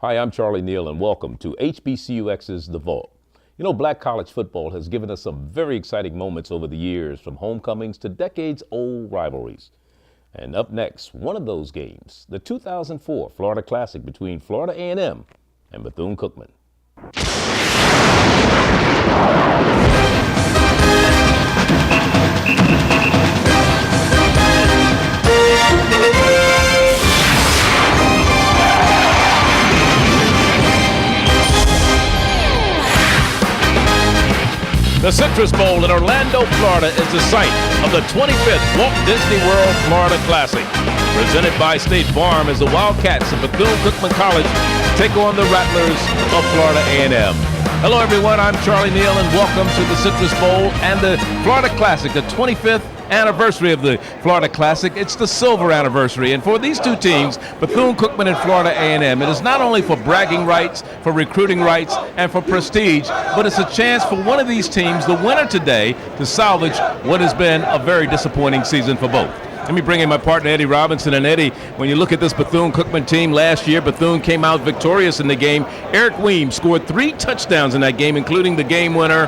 Hi, I'm Charlie Neal, and welcome to HBCUX's The Vault. You know, black college football has given us some very exciting moments over the years, from homecomings to decades-old rivalries. And up next, one of those games, the 2004 Florida Classic between Florida A&M and Bethune-Cookman. The Citrus Bowl in Orlando, Florida is the site of the 25th Walt Disney World Florida Classic. Presented by State Farm as the Wildcats of Bethune-Cookman College take on the Rattlers of Florida A&M. Hello everyone, I'm Charlie Neal and welcome to the Citrus Bowl and the Florida Classic, the 25th anniversary of the Florida Classic. It's the silver anniversary, and for these two teams, Bethune-Cookman and Florida A&M, it is not only for bragging rights, for recruiting rights, and for prestige, but it's a chance for one of these teams, the winner today, to salvage what has been a very disappointing season for both. Let me bring in my partner, Eddie Robinson. And Eddie, when you look at this Bethune-Cookman team last year, Bethune came out victorious in the game. Eric Weems scored 3 touchdowns in that game, including the game winner.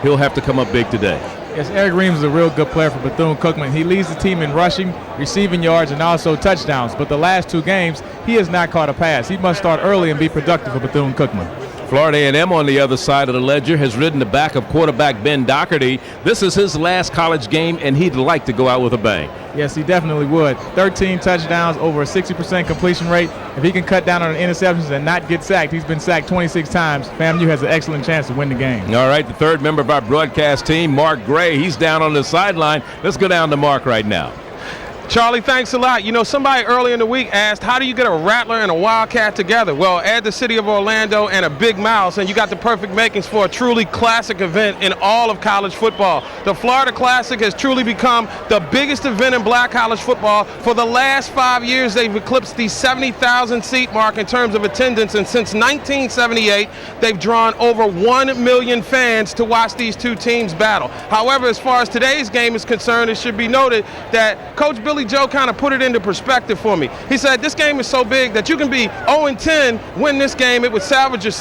He'll have to come up big today. Yes, Eric Weems is a real good player for Bethune-Cookman. He leads the team in rushing, receiving yards, and also touchdowns. But the last 2 games, he has not caught a pass. He must start early and be productive for Bethune-Cookman. Florida A&M on the other side of the ledger has ridden the back of quarterback Ben Doherty. This is his last college game, and he'd like to go out with a bang. Yes, he definitely would. 13 touchdowns, over a 60% completion rate. If he can cut down on the interceptions and not get sacked, he's been sacked 26 times. FAMU has an excellent chance to win the game. All right, the third member of our broadcast team, Mark Gray, he's down on the sideline. Let's go down to Mark right now. Charlie, thanks a lot. You know, somebody earlier in the week asked, how do you get a Rattler and a Wildcat together? Well, add the city of Orlando and a Big Mouse, and you got the perfect makings for a truly classic event in all of college football. The Florida Classic has truly become the biggest event in black college football. For the last 5 years, they've eclipsed the 70,000 seat mark in terms of attendance, and since 1978, they've drawn over 1 million fans to watch these two teams battle. However, as far as today's game is concerned, it should be noted that Coach Billy Joe kind of put it into perspective for me. He said this game is so big that you can be 0-10, win this game, it would salvage your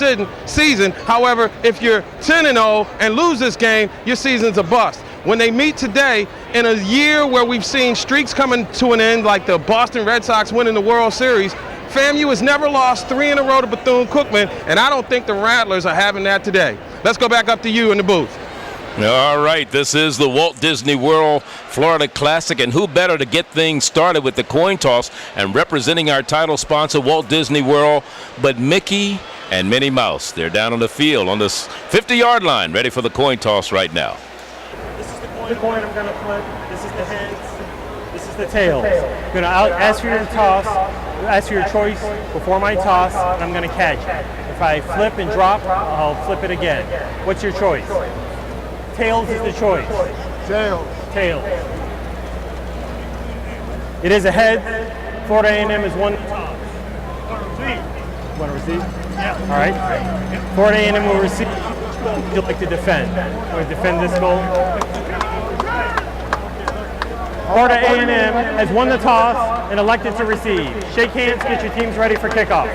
season. However, if you're 10-0 and lose this game, your season's a bust. When they meet today, in a year where we've seen streaks coming to an end, like the Boston Red Sox winning the World Series, FAMU has never lost 3 in a row to Bethune-Cookman, and I don't think the Rattlers are having that today. Let's go back up to you in the booth. All right, this is the Walt Disney World Florida Classic, and who better to get things started with the coin toss, and representing our title sponsor, Walt Disney World, but Mickey and Minnie Mouse. They're down on the field on this 50-yard line, ready for the coin toss right now. This is the coin I'm going to flip. This is the heads. This is the tails. I'm going to ask for your toss, ask for your choice before my toss, and I'm going to catch it. If I flip and drop, I'll flip it again. What's your choice? Tails is the choice. Tails. It is a head. Florida A&M is one toss. Want to receive? Yeah. All right. Florida A&M will receive. Would you like to defend? Want to defend this goal? Florida A&M has won the toss and elected to receive. Shake hands. Get your teams ready for kickoff.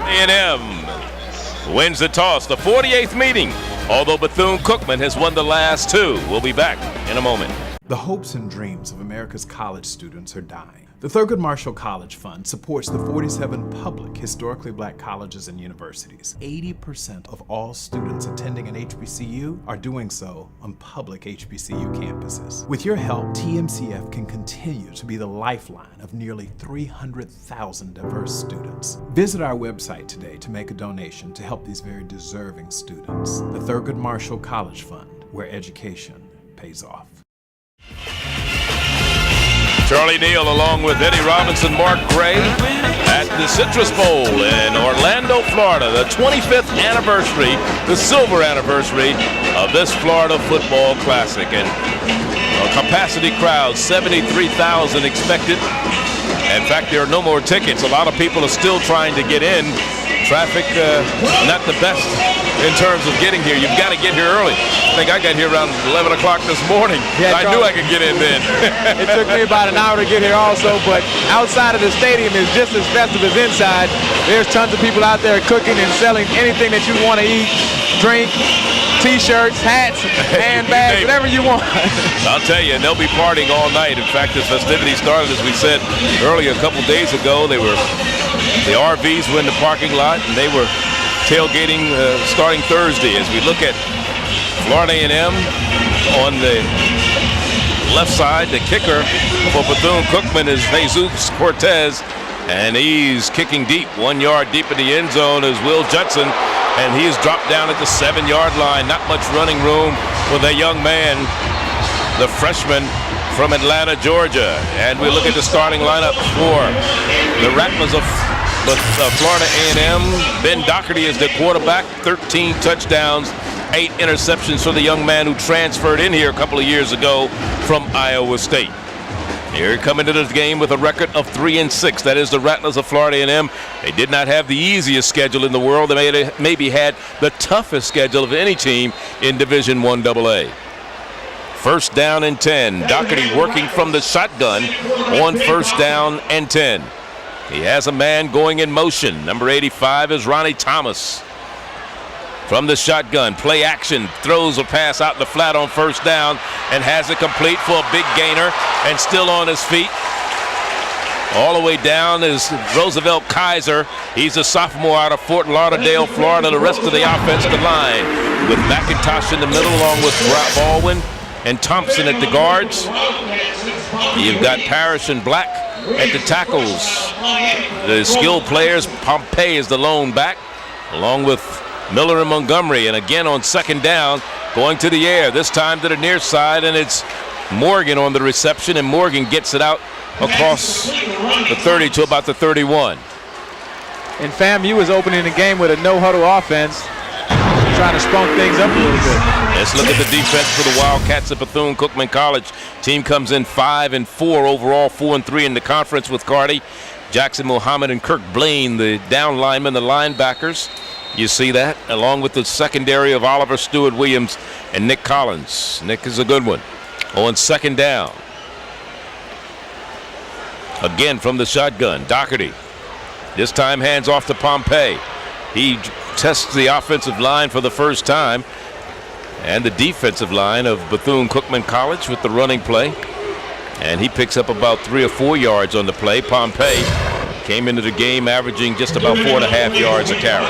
A&M wins the toss, the 48th meeting. Although Bethune-Cookman has won the last 2. We'll be back in a moment. The hopes and dreams of America's college students are dying. The Thurgood Marshall College Fund supports the 47 public, historically black colleges and universities. 80% of all students attending an HBCU are doing so on public HBCU campuses. With your help, TMCF can continue to be the lifeline of nearly 300,000 diverse students. Visit our website today to make a donation to help these very deserving students. The Thurgood Marshall College Fund, where education pays off. Charlie Neal along with Eddie Robinson, Mark Gray at the Citrus Bowl in Orlando, Florida, the 25th anniversary, the silver anniversary of this Florida Football Classic. And a capacity crowd, 73,000 expected. In fact, there are no more tickets. A lot of people are still trying to get in. Traffic not the best in terms of getting here. You've got to get here early. I think I got here around 11 o'clock this morning. Yeah, I knew I could get in then. It took me about an hour to get here also, but outside of the stadium is just as festive as inside. There's tons of people out there cooking and selling anything that you want to eat, drink, T-shirts, hats, handbags, whatever you want. I'll tell you, and they'll be partying all night. In fact, this festivity started, as we said earlier, a couple days ago. The RVs were in the parking lot, and they were tailgating starting Thursday. As we look at Florida A&M on the left side, the kicker for Bethune-Cookman is Jesus Cortez, and he's kicking deep. 1 yard deep in the end zone is Will Judson, and he is dropped down at the 7-yard line. Not much running room for that young man, the freshman from Atlanta, Georgia. And we look at the starting lineup for the Rattlers of Florida A&M. Ben Doherty is the quarterback, 13 touchdowns, 8 interceptions for the young man who transferred in here a couple of years ago from Iowa State. Here coming into the game with a record of 3-6. That is the Rattlers of Florida A&M. They did not have the easiest schedule in the world. They maybe had the toughest schedule of any team in Division I AA. First down and 10. Doherty working from the shotgun on first down and 10. He has a man going in motion. Number 85 is Ronnie Thomas. From the shotgun, play action, throws a pass out in the flat on first down and has it complete for a big gainer and still on his feet. All the way down is Roosevelt Kaiser. He's a sophomore out of Fort Lauderdale, Florida. The rest of the offensive line with McIntosh in the middle along with Baldwin and Thompson at the guards. You've got Parrish and Black at the tackles. The skilled players, Pompey is the lone back, along with Miller and Montgomery. And again on second down, going to the air, this time to the near side, and it's Morgan on the reception, and Morgan gets it out across the 30 to about the 31. And FAMU was opening the game with a no-huddle offense, trying to spunk things up a little bit. Let's look at the defense for the Wildcats at Bethune-Cookman College. Team comes in 5-4 overall, 4-3 in the conference with Carty, Jackson Muhammad, and Kirk Blaine, the down linemen, the linebackers. You see that, along with the secondary of Oliver Stewart Williams and Nick Collins. Nick is a good one. On second down. Again from the shotgun, Doherty. This time hands off to Pompey. He tests the offensive line for the first time, and the defensive line of Bethune-Cookman College with the running play. And he picks up about 3 or 4 yards on the play. Pompey came into the game averaging just about 4.5 yards a carry.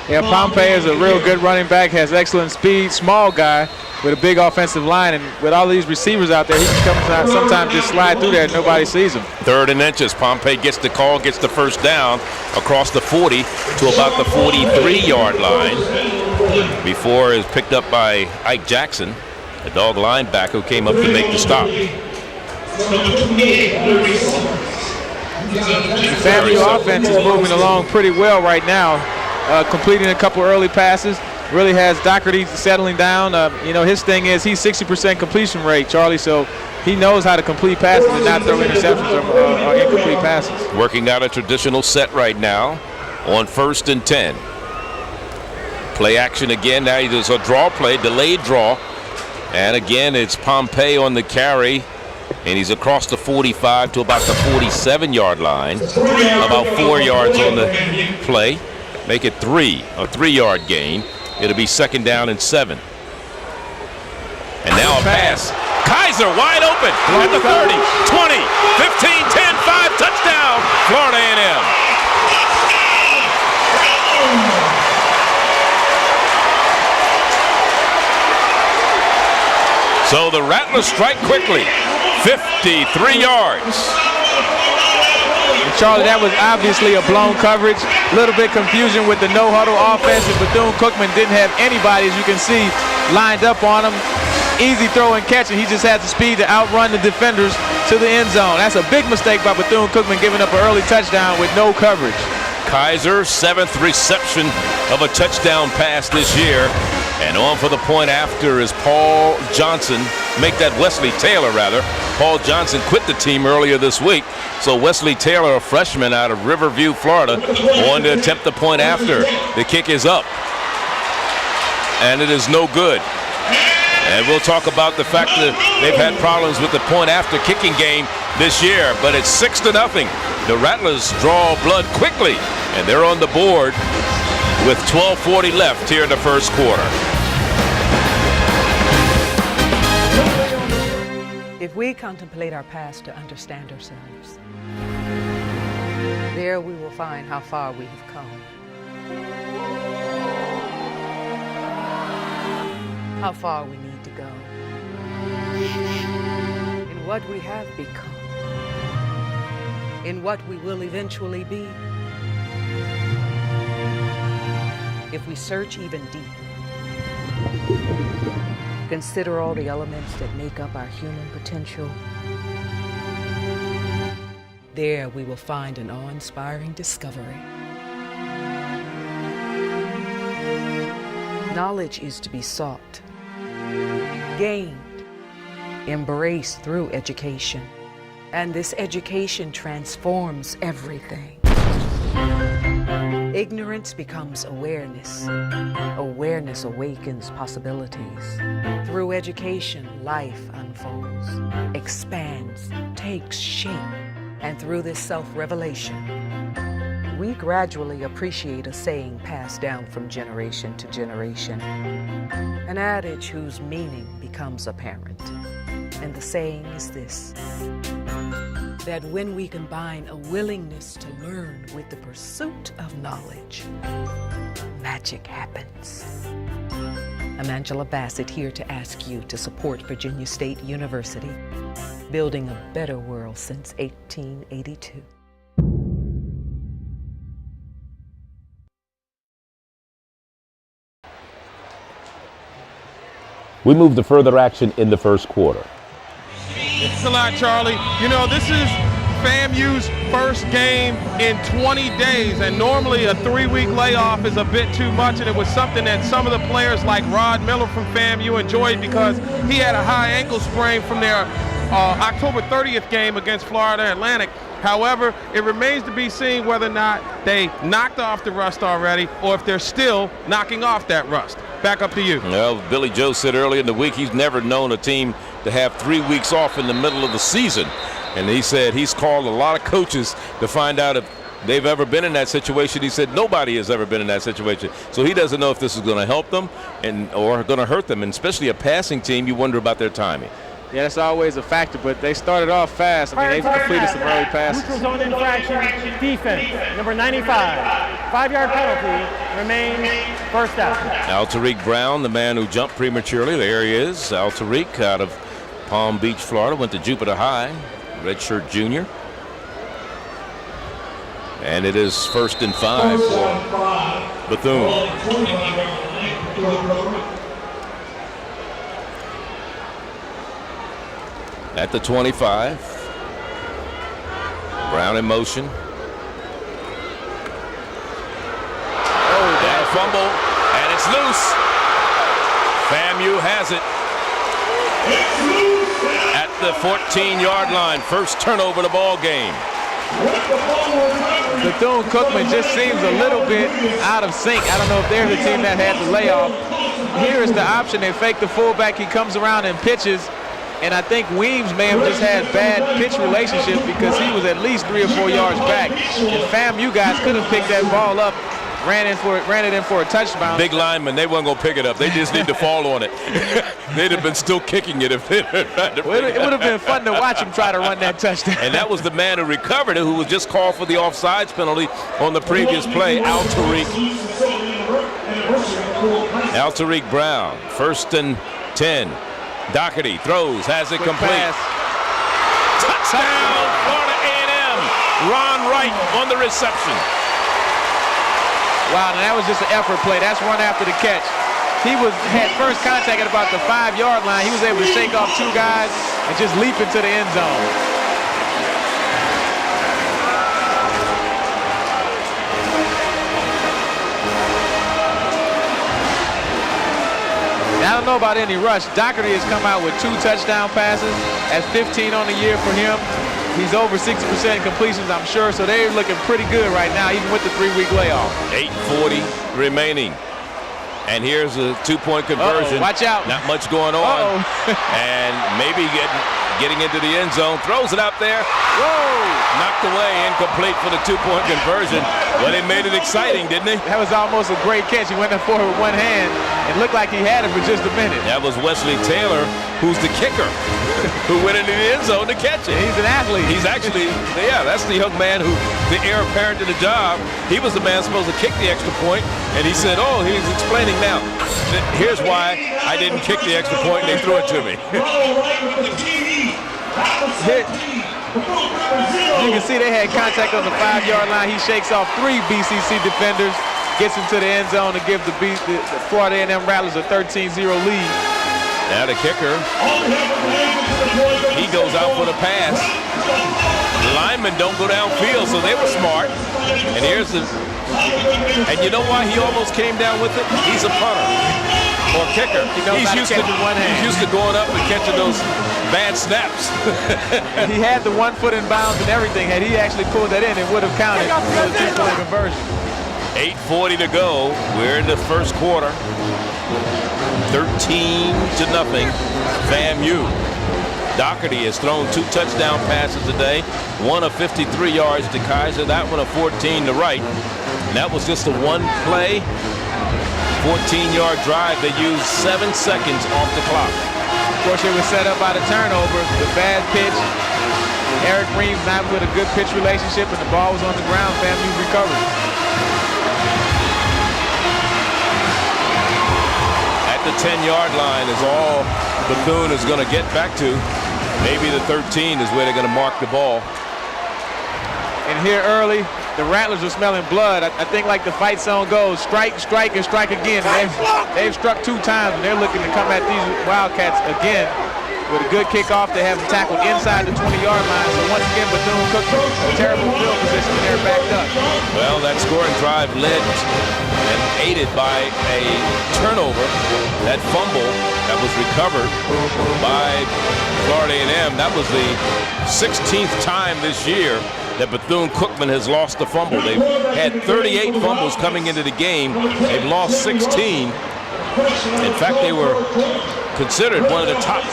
Yeah, Pompey is a real good running back, has excellent speed, small guy with a big offensive line, and with all these receivers out there, he can sometimes just slide through there and nobody sees him. 3rd and inches. Pompey gets the call, gets the first down across the 40 to about the 43-yard line before it's picked up by Ike Jackson, the dog linebacker who came up to make the stop. The FAMU offense is moving along pretty well right now, completing a couple early passes. Really has Doherty settling down. His thing is he's 60% completion rate, Charlie, so he knows how to complete passes and not throw interceptions or incomplete passes. Working out a traditional set right now on 1st and 10. Play action again. Now there's a draw play, delayed draw. And again, it's Pompey on the carry. And he's across the 45 to about the 47-yard line. About 4 yards on the play. Make it 3, a 3-yard gain. It'll be 2nd down and 7. And now a pass. Kaiser wide open at the 30, 20, 15, 10, 5, touchdown, Florida A&M. So the Rattlers strike quickly, 53 yards. Charlie, that was obviously a blown coverage. A little bit confusion with the no-huddle offense, and Bethune-Cookman didn't have anybody, as you can see, lined up on him. Easy throw and catch, and he just has the speed to outrun the defenders to the end zone. That's a big mistake by Bethune-Cookman, giving up an early touchdown with no coverage. Kaiser, 7th reception of a touchdown pass this year. And on for the point after is Paul Johnson. Make that Wesley Taylor, rather. Paul Johnson quit the team earlier this week. So Wesley Taylor, a freshman out of Riverview, Florida, going to attempt the point after. The kick is up. And it is no good. And we'll talk about the fact that they've had problems with the point after kicking game this year, but it's 6-0. The Rattlers draw blood quickly, and they're on the board with 12:40 left here in the first quarter. If we contemplate our past to understand ourselves, there we will find how far we have come. How far we need to go, in what we have become, in what we will eventually be. If we search even deeper, consider all the elements that make up our human potential, there we will find an awe-inspiring discovery. Knowledge is to be sought, gained, embraced through education. And this education transforms everything. Ignorance becomes awareness. Awareness awakens possibilities. Through education, life unfolds, expands, takes shape. And through this self-revelation, we gradually appreciate a saying passed down from generation to generation, an adage whose meaning becomes apparent. And the saying is this, that when we combine a willingness to learn with the pursuit of knowledge, magic happens. I'm Angela Bassett, here to ask you to support Virginia State University, building a better world since 1882. We move to further action in the first quarter. Thanks a lot, Charlie. You know, this is FAMU's first game in 20 days, and normally a 3-week layoff is a bit too much, and it was something that some of the players like Rod Miller from FAMU enjoyed because he had a high ankle sprain from their October 30th game against Florida Atlantic. However, it remains to be seen whether or not they knocked off the rust already or if they're still knocking off that rust. Back up to you. Well, Billy Joe said earlier in the week he's never known a team to have 3 weeks off in the middle of the season. And he said he's called a lot of coaches to find out if they've ever been in that situation. He said nobody has ever been in that situation. So he doesn't know if this is going to help them or going to hurt them. And especially a passing team, you wonder about their timing. Yeah, that's always a factor, but they started off fast. I mean, they've completed some early passes. Neutral zone infraction, defense, number 95. 5-yard penalty, remains first down. Altariq Brown, the man who jumped prematurely. There he is. Altariq out of Palm Beach, Florida, went to Jupiter High, redshirt junior. And it is 1st and 5 for Bethune. At the 25. Brown in motion. Oh, that fumble, and it's loose. FAMU has it at the 14-yard line. First turnover of the ball game. Bethune-Cookman just seems a little bit out of sync. I don't know if they're the team that had the layoff. Here is the option. They fake the fullback. He comes around and pitches. And I think Weems may have just had bad pitch relationships because he was at least 3 or 4 yards back. And FAMU guys could have picked that ball up, ran it in for a touchdown. Big linemen, they weren't going to pick it up. They just need to fall on it. They'd have been still kicking it if they had tried to It would have been fun to watch him try to run that touchdown. And that was the man who recovered it, who was just called for the offsides penalty on the previous play, Altariq Brown. 1st and 10. Doherty throws, has it complete. Touchdown, Florida A&M. Ron Wright on the reception. Wow, and that was just an effort play. That's run after the catch. He had first contact at about the 5-yard line. He was able to shake off 2 guys and just leap into the end zone. don't know about any rush. Doherty has come out with 2 touchdown passes. That's 15 on the year for him. He's over 60% completions, I'm sure, so they're looking pretty good right now, even with the 3-week layoff. 8:40 remaining. And here's a 2-point conversion. Watch out. Not much going on. And maybe getting into the end zone. Throws it out there. Whoa! Knocked away, incomplete for the 2-point conversion. But he made it exciting, didn't he? That was almost a great catch. He went up for it with one hand. It looked like he had it for just a minute. That was Wesley Taylor, who's the kicker, who went into the end zone to catch it. He's an athlete. He's actually, that's the young man who, the heir apparent to the job. He was the man supposed to kick the extra point, and he said, he's explaining now. Here's why I didn't kick the extra point, and they threw it to me. You can see they had contact on the 5-yard line. He shakes off 3 BCC defenders, gets into the end zone to give the Florida A&M Rattlers a 13-0 lead. Now the kicker, he goes out for the pass. The linemen don't go downfield, so they were smart. And and you know why he almost came down with it? He's a punter or kicker. He's used to going up and catching those bad snaps. He had the 1 foot in bounds and everything. Had he actually pulled that in, it would have counted for the 2-point conversion. 8:40 to go. We're in the first quarter. 13-0, FAMU. Doherty has thrown 2 touchdown passes today. One of 53 yards to Kaiser. That one of 14 to Wright. And that was just a 1-play, 14-yard drive. They used 7 seconds off the clock. Of course, it was set up by the turnover. The bad pitch. Eric Reeves not with a good pitch relationship, and the ball was on the ground. FAMU recovered. At the 10-yard line is all Bethune is going to get back to. Maybe the 13 is where they're going to mark the ball. And here early, the Rattlers are smelling blood. I think like the fight song goes, strike, strike, and strike again. And they've struck 2 times, and they're looking to come at these Wildcats again. With a good kickoff, they have them tackled inside the 20-yard line. So once again, Bethune-Cookman, a terrible field position, and they're backed up. Well, that scoring drive led and aided by a turnover. That fumble that was recovered by Florida A&M. That was the 16th time this year that Bethune-Cookman has lost a fumble. They've had 38 fumbles coming into the game. They've lost 16. In fact, they were considered one of the top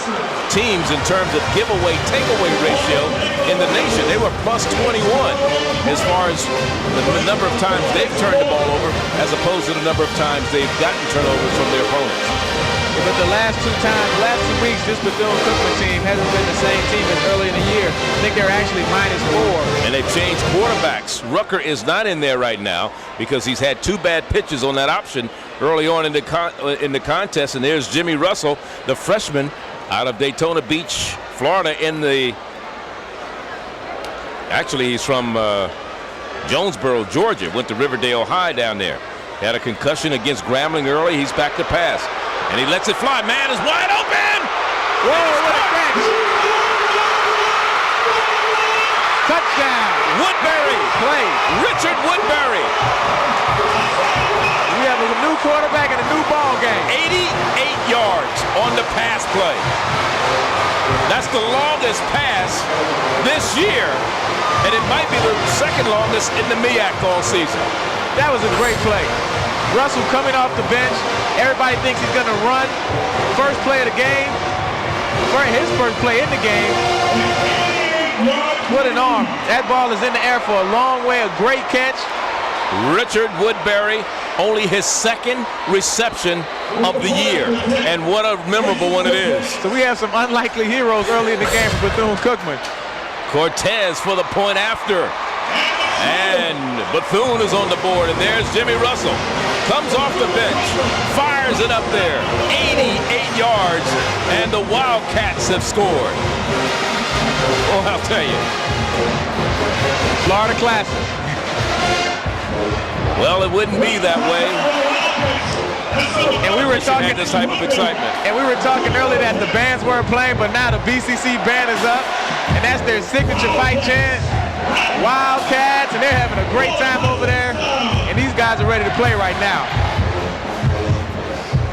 teams in terms of giveaway takeaway ratio in the nation. They were plus 21 as far as the number of times they've turned the ball over as opposed to the number of times they've gotten turnovers from their opponents. But the last 2 weeks, this Bethune-Cookman team hasn't been the same team as early in the year. I think they're actually -4. And they've changed quarterbacks. Rucker is not in there right now because he's had 2 bad pitches on that option early on in the contest. And there's Jimmy Russell, the freshman out of Daytona Beach, Florida. Actually, he's from Jonesboro, Georgia. Went to Riverdale High down there. Had a concussion against Grambling early. He's back to pass. And he lets it fly. Man is wide open. Whoa, what a catch. Touchdown. Woodbury. Play. Richard Woodbury. We have a new quarterback and a new ball game. 88 yards on the pass play. That's the longest pass this year. And it might be the second longest in the MEAC all season. That was a great play. Russell coming off the bench. Everybody thinks he's going to run. First play of the game. His first play in the game. What an arm. That ball is in the air for a long way. A great catch. Richard Woodbury, only his 2nd reception of the year. And what a memorable one it is. So we have some unlikely heroes early in the game for Bethune-Cookman. Cortez for the point after. And Bethune is on the board, and there's Jimmy Russell. Comes off the bench, fires it up there, 88 yards, and the Wildcats have scored. Oh, I'll tell you. Florida Classic. Well, it wouldn't be that way. And we were talking this type of excitement. And we were talking earlier that the bands weren't playing, but now the BCC band is up, and that's their signature fight chant. Wildcats, and they're having a great time over there, and these guys are ready to play right now.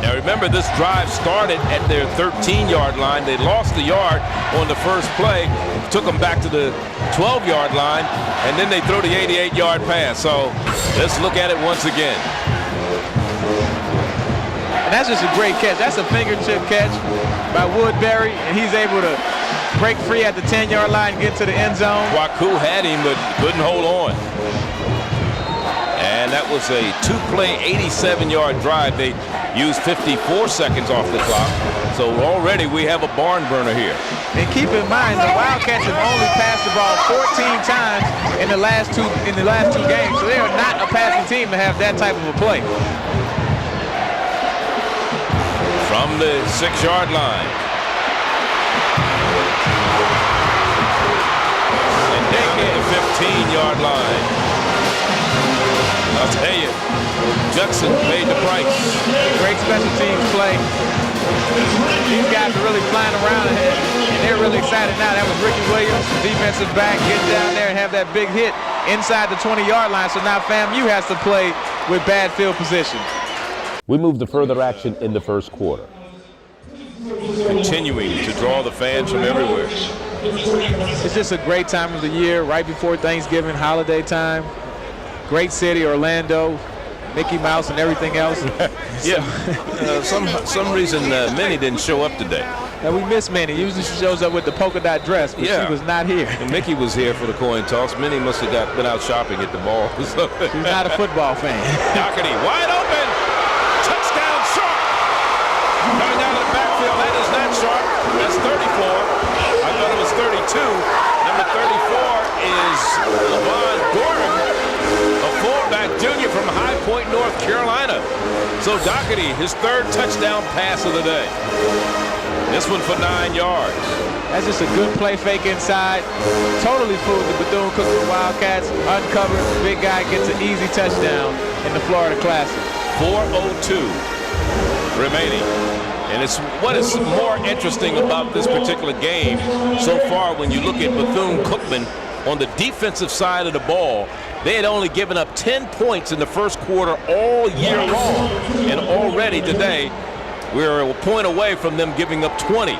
Now Remember, this drive started at their 13-yard line. They lost the yard on the first play, took them back to the 12-yard line, and then they throw the 88-yard pass. So let's look at it once again. And that's just a great catch. That's a fingertip catch by Woodbury, and he's able to break free at the 10-yard line and get to the end zone. Waku had him, but couldn't hold on. And that was a two-play, 87-yard drive. They used 54 seconds off the clock. So already we have a barn burner here. And keep in mind, the Wildcats have only passed the ball 14 times in the last two games. So they are not a passing team to have that type of a play. From the 6-yard line. And down to the 15-yard line. I'll tell you, Judson paid the price. Great special teams play. These guys are really flying around and they're really excited now. That was Ricky Williams, defensive back, getting down there and have that big hit inside the 20-yard line. So now FAMU has to play with bad field position. We move to further action in the first quarter. Continuing to draw the fans from everywhere. It's just a great time of the year, right before Thanksgiving, holiday time. Great city, Orlando, Mickey Mouse and everything else. Yeah, some reason Minnie didn't show up today. Now we miss Minnie. Usually she shows up with the polka dot dress, but she was not here. And Mickey was here for the coin toss. Minnie must have been out shopping at the mall. She's not a football fan. Doherty wide open. Touchdown, Sharp. Coming down to the backfield. That is not Sharp. That's 34. I thought it was 32. Number 34 is LeVon Gordon, a fullback junior from High Point, North Carolina. So Doherty, his third touchdown pass of the day. This one for 9 yards. That's just a good play fake inside. Totally fooled the Bethune-Cookman Wildcats. Uncovered. Big guy gets an easy touchdown in the Florida Classic. 4:02 remaining. And it's what is more interesting about this particular game so far when you look at Bethune-Cookman on the defensive side of the ball. They had only given up 10 points in the first quarter all year long. And already today, we're a point away from them giving up 20,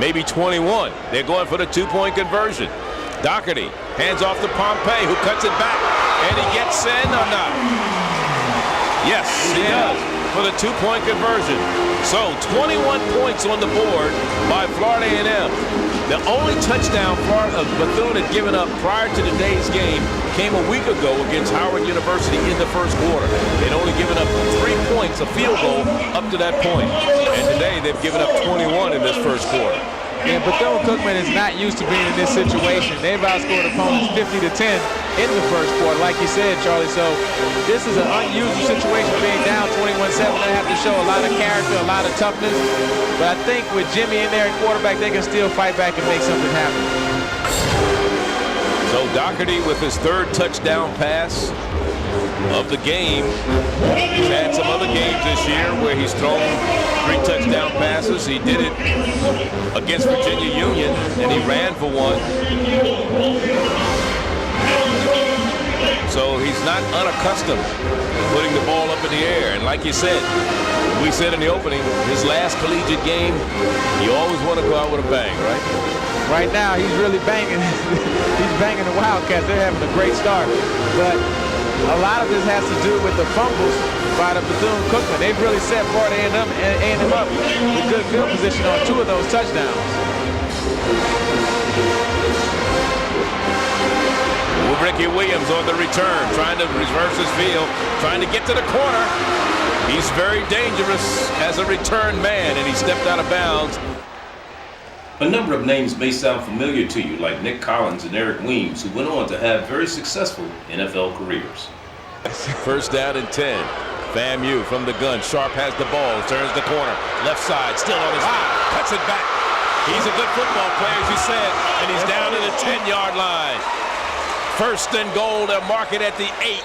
maybe 21. They're going for the two-point conversion. Doherty hands off to Pompey, who cuts it back. And he gets in or not? Yes, he does, for the two-point conversion. So 21 points on the board by Florida A&M. The only touchdown Bethune had given up prior to today's game came a week ago against Howard University in the first quarter. They'd only given up 3 points, a field goal, up to that point. And today they've given up 21 in this first quarter. Yeah, Bethune-Cookman is not used to being in this situation. They've outscored opponents 50-10 in the first quarter, like you said, Charlie. So this is an unusual situation, being down 21-7. They have to show a lot of character, a lot of toughness. But I think with Jimmy in there at quarterback, they can still fight back and make something happen. So Doherty with his third touchdown pass of the game. He's had some other games this year where he's thrown 3 touchdown passes. He did it against Virginia Union, and he ran for one. So he's not unaccustomed to putting the ball up in the air. And like you said, we said in the opening, his last collegiate game, you always want to go out with a bang, right? Right now, he's really banging. He's banging the Wildcats. They're having a great start. But a lot of this has to do with the fumbles by the Bethune-Cookman. They've really set Florida A&M up with good field position on 2 of those touchdowns. Ricky Williams on the return, trying to reverse his field, trying to get to the corner. He's very dangerous as a return man, and he stepped out of bounds. A number of names may sound familiar to you, like Nick Collins and Eric Weems, who went on to have very successful NFL careers. First down and 10. FAMU from the gun. Sharp has the ball, turns the corner, left side, still on his feet, cuts it back. He's a good football player, as you said, and he's down to the 10-yard line. First and goal, they'll mark it at the 8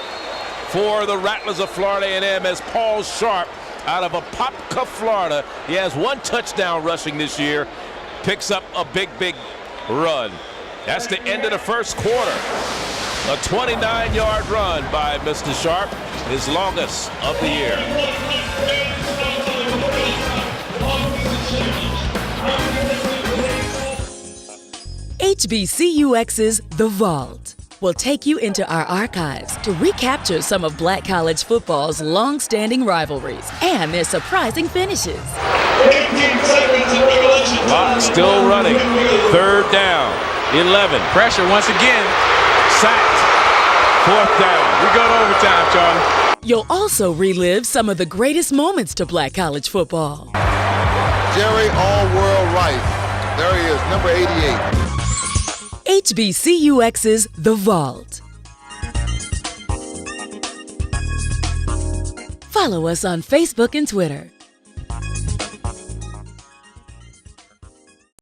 for the Rattlers of Florida A&M as Paul Sharp out of Apopka, Florida. He has 1 touchdown rushing this year. Picks up a big run. That's the end of the first quarter. A 29-yard run by Mr. Sharp, his longest of the year. HBCUX's The Vault will take you into our archives to recapture some of Black college football's long-standing rivalries and their surprising finishes. Clock still running. 3rd down. 11. Pressure once again. Sacked. 4th down. We go to overtime, Charlie. You'll also relive some of the greatest moments to Black college football. Jerry All-World Rice. There he is, number 88. HBCUX's The Vault. Follow us on Facebook and Twitter